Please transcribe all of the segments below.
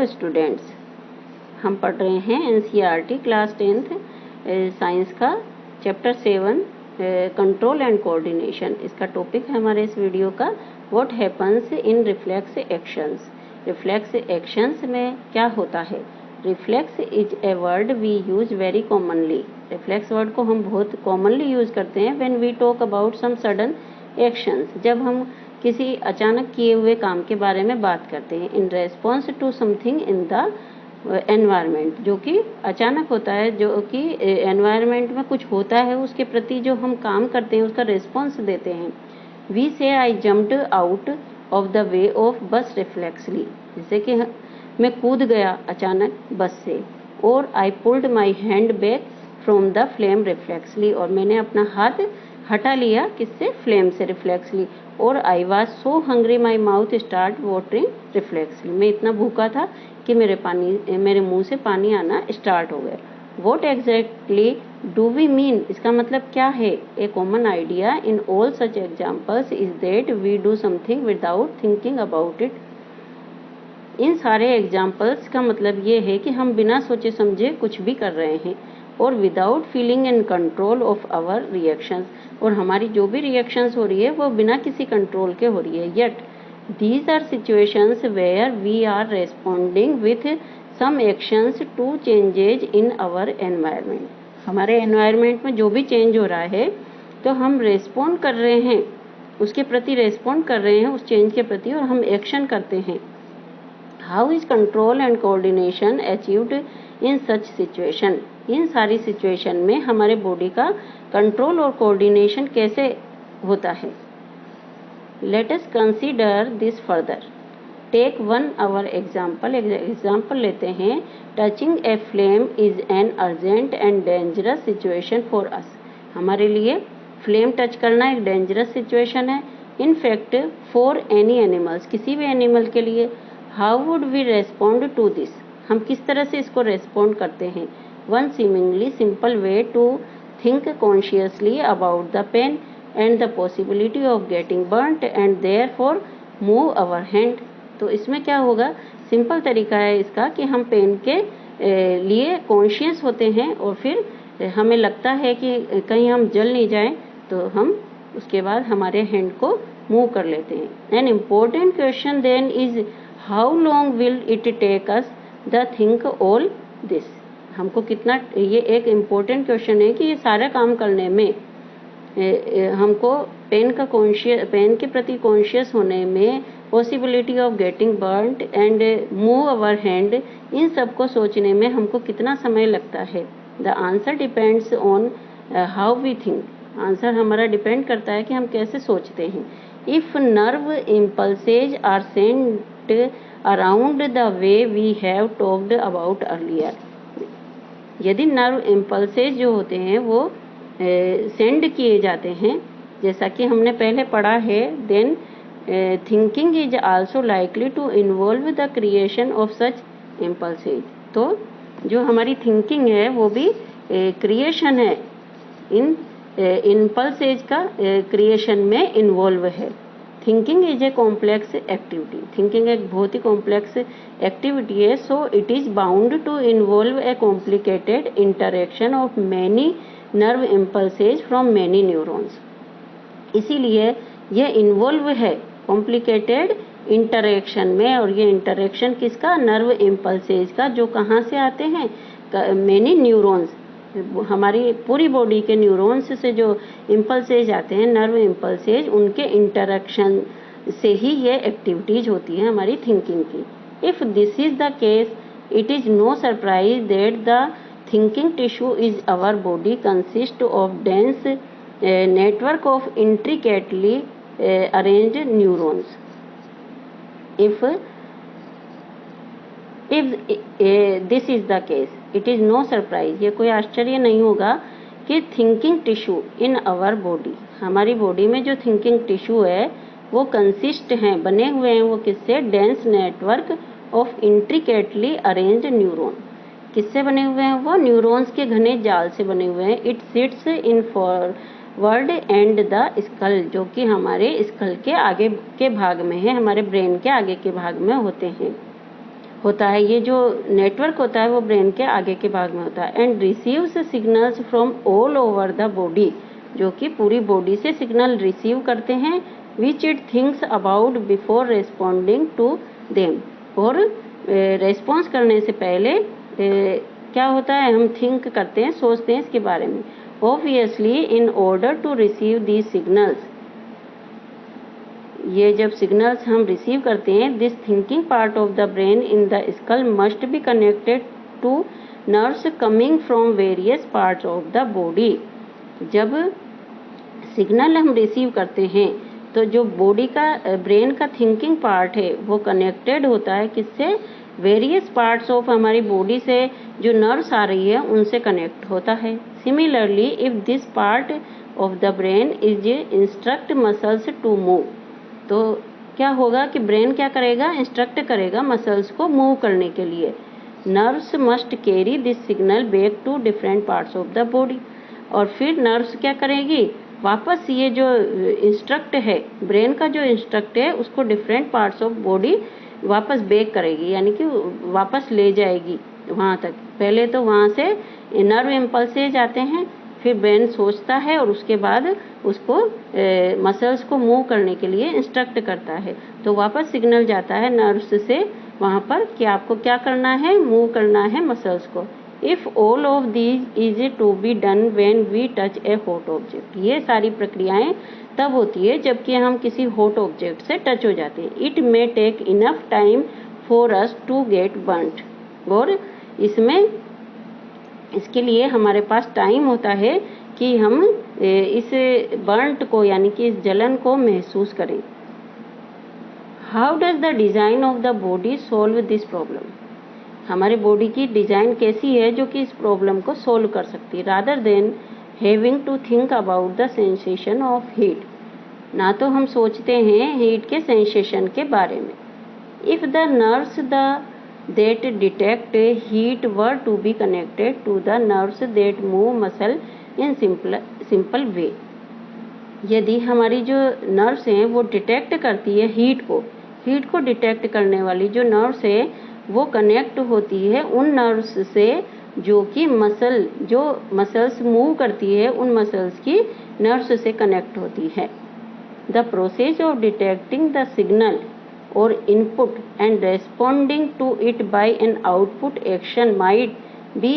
Hello students, हम पढ़ रहे हैं एनसीईआरटी क्लास 10th साइंस का चैप्टर 7 कंट्रोल एंड कोऑर्डिनेशन। इसका टॉपिक है हमारे इस वीडियो का what happens in reflex actions. Reflex actions में क्या होता है? Reflex is a word we use very commonly. Reflex word को हम बहुत कॉमनली यूज करते हैं when we talk about some sudden actions, जब हम किसी अचानक किए हुए काम के बारे में बात करते हैं। In response to something in the environment, जो कि अचानक होता है, जो कि एनवायरनमेंट में कुछ होता है, उसके प्रति जो हम काम करते हैं उसका रेस्पॉन्स देते हैं। वी से आई jumped out of the way of बस रिफ्लेक्सली, जैसे कि मैं कूद गया अचानक बस से। और I pulled my hand back from the flame reflexly, और मैंने अपना हाथ हटा लिया किससे? फ्लेम से, रिफ्लेक्सली। और I was so hungry my mouth start watering reflexly, मैं इतना भूखा था कि मेरे मुंह से पानी आना स्टार्ट हो गया। What exactly do we mean, इसका मतलब क्या है? A common idea in all such examples is that we do something without thinking about it. इन सारे एग्जाम्पल्स का मतलब ये है कि हम बिना सोचे समझे कुछ भी कर रहे हैं, और without feeling in control of our reactions, और हमारी जो भी रिएक्शंस हो रही है वो बिना किसी कंट्रोल के हो रही है। Yet these are situations where we are responding with some actions to changes in our environment. हमारे एनवायरनमेंट में जो भी चेंज हो रहा है तो हम रेस्पॉन्ड कर रहे हैं, उसके प्रति रेस्पॉन्ड कर रहे हैं उस चेंज के प्रति, और हम एक्शन करते हैं। How is control and coordination achieved in such situation? इन सारी सिचुएशन में हमारे बॉडी का कंट्रोल और कोऑर्डिनेशन कैसे होता है? Let us consider this further. Take one our example लेते हैं। Touching a flame is an urgent and dangerous situation for us. हमारे लिए फ्लेम टच करना एक डेंजरस सिचुएशन है। In fact for any animals, किसी भी एनिमल के लिए। How would we respond to this? हम किस तरह से इसको रेस्पॉन्ड करते हैं? One seemingly simple way to think consciously about the pain and the possibility of getting burnt and therefore move our hand. तो इसमें क्या होगा? सिंपल तरीका है इसका कि हम पेन के लिए कॉन्शियस होते हैं, और फिर हमें लगता है कि कहीं हम जल नहीं जाएं, तो हम उसके बाद हमारे हैंड को मूव कर लेते हैं। An important question then is how long will it take us the think all this. हमको कितना, ये एक इम्पोर्टेंट क्वेश्चन है कि ये सारा काम करने में हमको पेन के प्रति कॉन्शियस होने में, possibility of getting burnt and move our hand, इन सब को सोचने में हमको कितना समय लगता है? The answer depends on how we think. Answer हमारा डिपेंड करता है कि हम कैसे सोचते हैं। If nerve impulses are sent around the way we have talked about earlier, यदि नर्व इम्पल्सेज जो होते हैं वो सेंड किए जाते हैं, जैसा कि हमने पहले पढ़ा है, then thinking is also likely to involve the creation of such impulses. तो जो हमारी थिंकिंग है वो भी क्रिएशन है, इन इम्पल्सेज का क्रिएशन में इन्वॉल्व है। Thinking is a complex activity. Thinking एक बहुत ही कॉम्प्लेक्स एक्टिविटी है, so it is bound to involve a complicated interaction of many nerve impulses from many neurons. इसीलिए ये इन्वॉल्व है कॉम्प्लिकेटेड इंटरेक्शन में, और ये इंटरेक्शन किसका? नर्व इम्पल्सेज का, जो कहाँ से आते हैं? मैनी न्यूरॉन्स, हमारी पूरी बॉडी के न्यूरॉन्स से जो इम्पल्सेज आते हैं, नर्व इम्पल्सेज, उनके इंटरेक्शन से ही ये एक्टिविटीज होती है हमारी थिंकिंग की। If this is the case, it is no surprise that the thinking tissue is our body consist of dense network of intricately arranged neurons. If this is the case, it is no surprise, ये कोई आश्चर्य नहीं होगा कि thinking tissue in our body, हमारी body में जो thinking tissue है वो कंसिस्ट हैं, बने हुए हैं वो किससे? Dense network of intricately arranged neuron. किससे बने हुए हैं वो? न्यूरॉन्स के घने जाल से बने हुए हैं। It sits in forward and the skull, जो कि हमारे स्कल के आगे के भाग में है, हमारे ब्रेन के आगे के भाग में होते हैं। होता है, ये जो नेटवर्क होता है वो ब्रेन के आगे के भाग में होता है। And receives signals from all over the body, जो कि पूरी बॉडी से सिग्नल रिसीव करते हैं, which it thinks about before responding to them, और रेस्पॉन्स करने से पहले क्या होता है, हम थिंक करते हैं, सोचते हैं इसके बारे में। Obviously in order to receive these signals, ये जब सिग्नल्स हम रिसीव करते हैं, this thinking part of the brain in the skull must be connected to nerves coming from various parts of the body. जब सिग्नल हम receive करते हैं तो जो बॉडी का ब्रेन का थिंकिंग पार्ट है वो कनेक्टेड होता है किससे, वेरियस पार्ट्स ऑफ हमारी बॉडी से जो नर्व्स आ रही है उनसे कनेक्ट होता है। Similarly if this part of the brain is instruct muscles to move, तो क्या होगा कि ब्रेन क्या करेगा, इंस्ट्रक्ट करेगा मसल्स को मूव करने के लिए। Nerves must carry this signal back to different parts of the body, और फिर नर्व्स क्या करेगी, वापस ये जो इंस्ट्रक्ट है, ब्रेन का जो इंस्ट्रक्ट है उसको डिफरेंट पार्ट्स ऑफ बॉडी वापस बैक करेगी, यानी कि वापस ले जाएगी वहाँ तक। पहले तो वहाँ से नर्व इम्पल्सेज आते हैं, फिर ब्रेन सोचता है और उसके बाद उसको मसल्स को मूव करने के लिए इंस्ट्रक्ट करता है, तो वापस सिग्नल जाता है नर्व्स से वहाँ पर कि आपको क्या करना है, मूव करना है मसल्स को। If all of these is to be done when we touch a hot object, ये सारी प्रक्रियाएं तब होती है जबकि हम किसी हॉट ऑब्जेक्ट से टच हो जाते हैं। It may take enough time for us to get burned, और इसके लिए हमारे पास टाइम होता है कि हम इस बर्न्ट को, यानी कि इस जलन को महसूस करें। How does the design of the body solve this problem, हमारी बॉडी की डिजाइन कैसी है जो कि इस प्रॉब्लम को सोल्व कर सकती है, rather than having to think about the sensation of heat, ना तो हम सोचते हैं हीट के सेंसेशन के बारे में। If the nerves that detect heat were to be connected to the nerves that move muscle in simple way, यदि हमारी जो नर्व्स हैं वो डिटेक्ट करती है हीट को डिटेक्ट करने वाली जो नर्व्स है वो कनेक्ट होती है उन नर्व्स से जो कि मसल्स मूव करती है, उन मसल्स की नर्व्स से कनेक्ट होती है। The process of detecting the signal or input and responding to it by an output action might be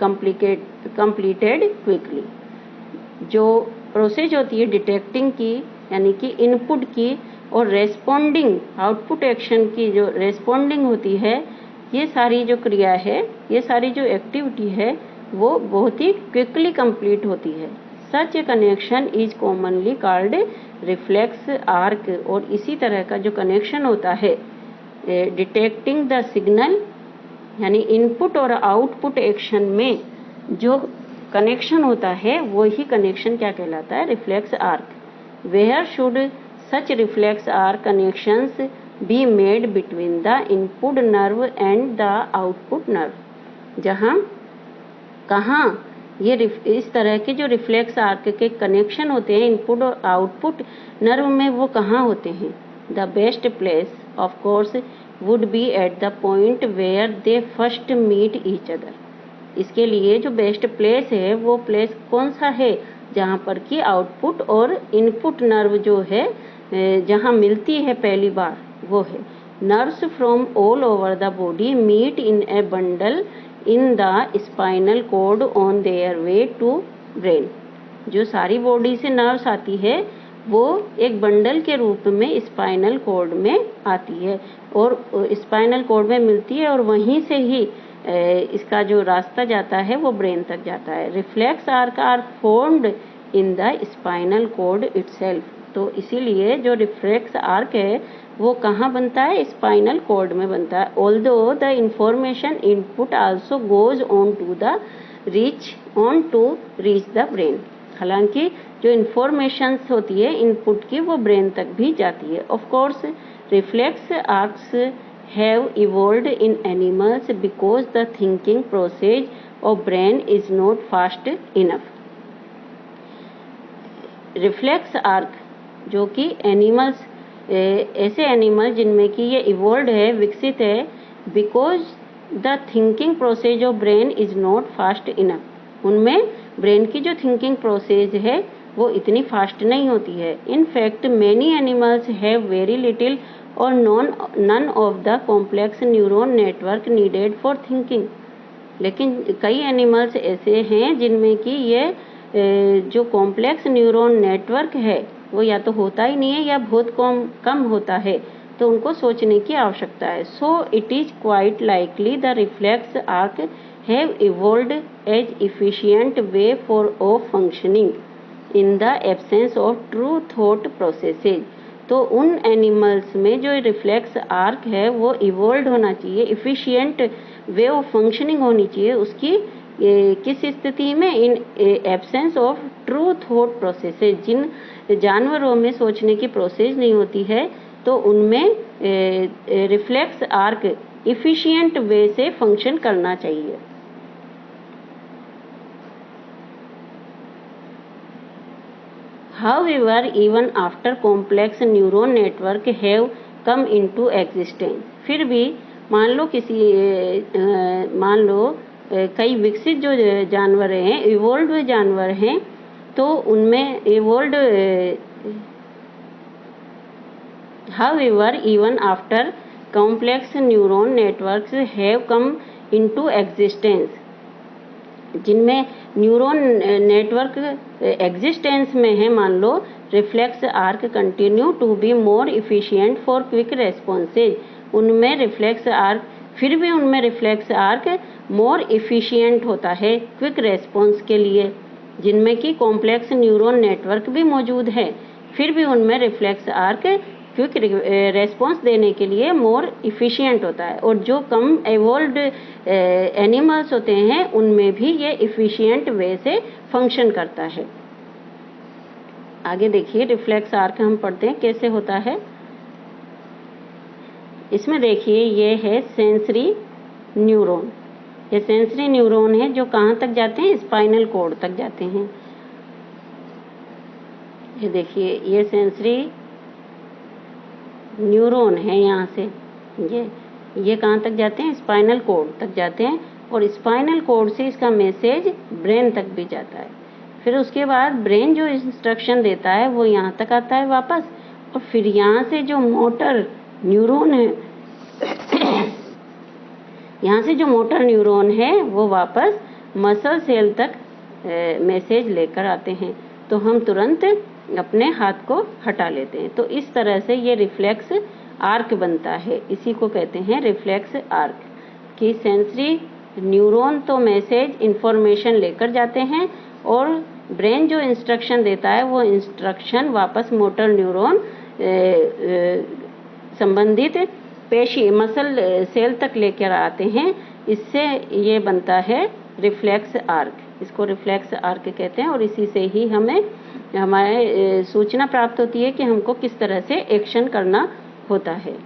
completed quickly, जो प्रोसेस होती है डिटेक्टिंग की, यानी कि इनपुट की, और रेस्पॉन्डिंग आउटपुट एक्शन की जो रेस्पॉन्डिंग होती है, ये सारी जो क्रिया है, ये सारी जो एक्टिविटी है वो बहुत ही क्विकली कंप्लीट होती है। Such a connection is commonly called reflex arc, और इसी तरह का जो कनेक्शन होता है डिटेक्टिंग द सिग्नल, यानी इनपुट और आउटपुट एक्शन में जो कनेक्शन होता है वही कनेक्शन क्या कहलाता है, reflex arc. Where should such reflex arc connections be made between the input nerve and the output nerve, कहाँ ये इस तरह के जो रिफ्लेक्स आर्क के कनेक्शन होते हैं इनपुट और आउटपुट नर्व में, वो कहाँ होते हैं। The best place of course would be at the point where they first meet each other, इसके लिए जो बेस्ट प्लेस है वो प्लेस कौन सा है, जहाँ पर कि आउटपुट और इनपुट नर्व जो है जहाँ मिलती है पहली बार, वो है nerves from all over the body meet in a bundle in the spinal cord on their way to brain, जो सारी बॉडी से नर्व्स आती है वो एक बंडल के रूप में स्पाइनल कॉर्ड में आती है और स्पाइनल कॉर्ड में मिलती है, और वहीं से ही इसका जो रास्ता जाता है वो ब्रेन तक जाता है। Reflex arc are formed in the spinal cord itself, तो इसीलिए जो रिफ्लेक्स आर्क है वो कहाँ बनता है, स्पाइनल कॉर्ड में बनता है। Although the information input also goes on to reach the brain, हालांकि जो इंफॉर्मेशन होती है इनपुट की वो ब्रेन तक भी जाती है। Of course reflex arcs have evolved in animals because the thinking process of brain is not fast enough. Reflex arc जो कि एनिमल्स, ऐसे एनिमल जिनमें कि ये इवॉल्व है, विकसित है, because the thinking process of brain is not fast enough. उनमें ब्रेन की जो थिंकिंग प्रोसेस है वो इतनी फास्ट नहीं होती है। In fact many animals have very little or none of the complex neuron network needed for thinking. लेकिन कई एनिमल्स ऐसे हैं जिनमें कि ये जो कॉम्प्लेक्स न्यूरॉन नेटवर्क है वो या तो होता ही नहीं है या बहुत कम होता है, तो उनको सोचने की आवश्यकता है। So it is quite likely the reflex arc have evolved as efficient way for of functioning in the absence of true thought processes. तो उन एनिमल्स में जो रिफ्लेक्स आर्क है वो इवॉल्व होना चाहिए, इफिशिएंट वे ऑफ फंक्शनिंग होनी चाहिए उसकी किस स्थिति में, in absence of true thought processes. जिन जानवरों में सोचने की प्रोसेस नहीं होती है तो उनमें रिफ्लेक्स आर्क इफिशिएंट वे से फंक्शन करना चाहिए। However, even after complex neuron network have come into existence, फिर भी मान लो कई विकसित जो जानवर हैं, इवोल्व जानवर हैं, तो उनमें evolve However, even after complex neuron networks have come into existence, जिनमें न्यूरॉन नेटवर्क एग्जिस्टेंस में है, मान लो reflex arc continue to be more efficient for quick responses. उनमें रिफ्लेक्स आर्क फिर भी उनमें रिफ्लेक्स आर्क मोर इफिशिएंट होता है क्विक रेस्पॉन्स के लिए, जिनमें कि कॉम्प्लेक्स न्यूरॉन नेटवर्क भी मौजूद है, फिर भी उनमें रिफ्लेक्स आर्क क्विक रेस्पॉन्स देने के लिए मोर इफिशिएंट होता है। और जो कम एवॉल्व्ड एनिमल्स होते हैं उनमें भी ये इफिशिएंट वे से फंक्शन करता है। आगे देखिए रिफ्लेक्स आर्क हम पढ़ते हैं कैसे होता है। इसमें देखिए ये है सेंसरी न्यूरॉन। ये सेंसरी न्यूरॉन है जो कहाँ तक जाते हैं, स्पाइनल कॉर्ड तक जाते हैं। ये देखिए ये सेंसरी न्यूरॉन है, यहाँ से ये कहाँ तक जाते हैं, स्पाइनल कॉर्ड तक जाते हैं, और स्पाइनल कॉर्ड से इसका मैसेज ब्रेन तक भी जाता है। फिर उसके बाद ब्रेन जो इंस्ट्रक्शन देता है वो यहाँ तक आता है वापस, और फिर यहाँ से जो मोटर न्यूरॉन है यहाँ से जो मोटर न्यूरॉन है वो वापस मसल सेल तक मैसेज लेकर आते हैं, तो हम तुरंत अपने हाथ को हटा लेते हैं। तो इस तरह से ये रिफ्लेक्स आर्क बनता है, इसी को कहते हैं रिफ्लेक्स आर्क। कि सेंसरी न्यूरॉन तो मैसेज इंफॉर्मेशन लेकर जाते हैं और ब्रेन जो इंस्ट्रक्शन देता है वो इंस्ट्रक्शन वापस मोटर न्यूरॉन संबंधित पेशी मसल सेल तक लेकर आते हैं। इससे ये बनता है रिफ्लेक्स आर्क, इसको रिफ्लेक्स आर्क कहते हैं। और इसी से ही हमें हमारे सूचना प्राप्त होती है कि हमको किस तरह से एक्शन करना होता है।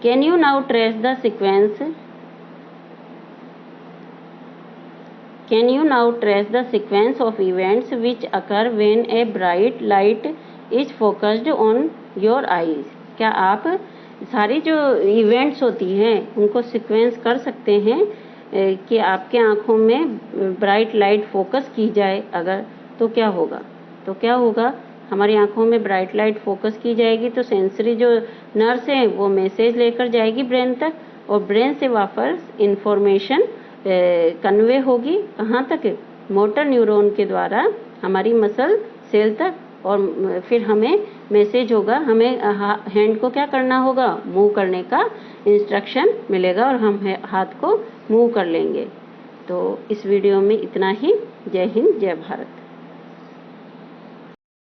Can you now trace the sequence Can you now trace the sequence of events which occur when a bright light is focused on your eyes? क्या आप सारी जो इवेंट्स होती हैं उनको सीक्वेंस कर सकते हैं कि आपके आँखों में ब्राइट लाइट फोकस की जाए अगर, तो क्या होगा हमारी आँखों में ब्राइट लाइट फोकस की जाएगी तो सेंसरी जो नर्व्स हैं वो मैसेज लेकर जाएगी ब्रेन तक, और ब्रेन से वापस इंफॉर्मेशन कन्वे होगी कहाँ तक, मोटर न्यूरॉन के द्वारा हमारी मसल सेल तक, और फिर हमें मैसेज होगा, हमें हैंड को क्या करना होगा, मूव करने का इंस्ट्रक्शन मिलेगा और हम हाथ को मूव कर लेंगे। तो इस वीडियो में इतना ही। जय हिंद, जय भारत।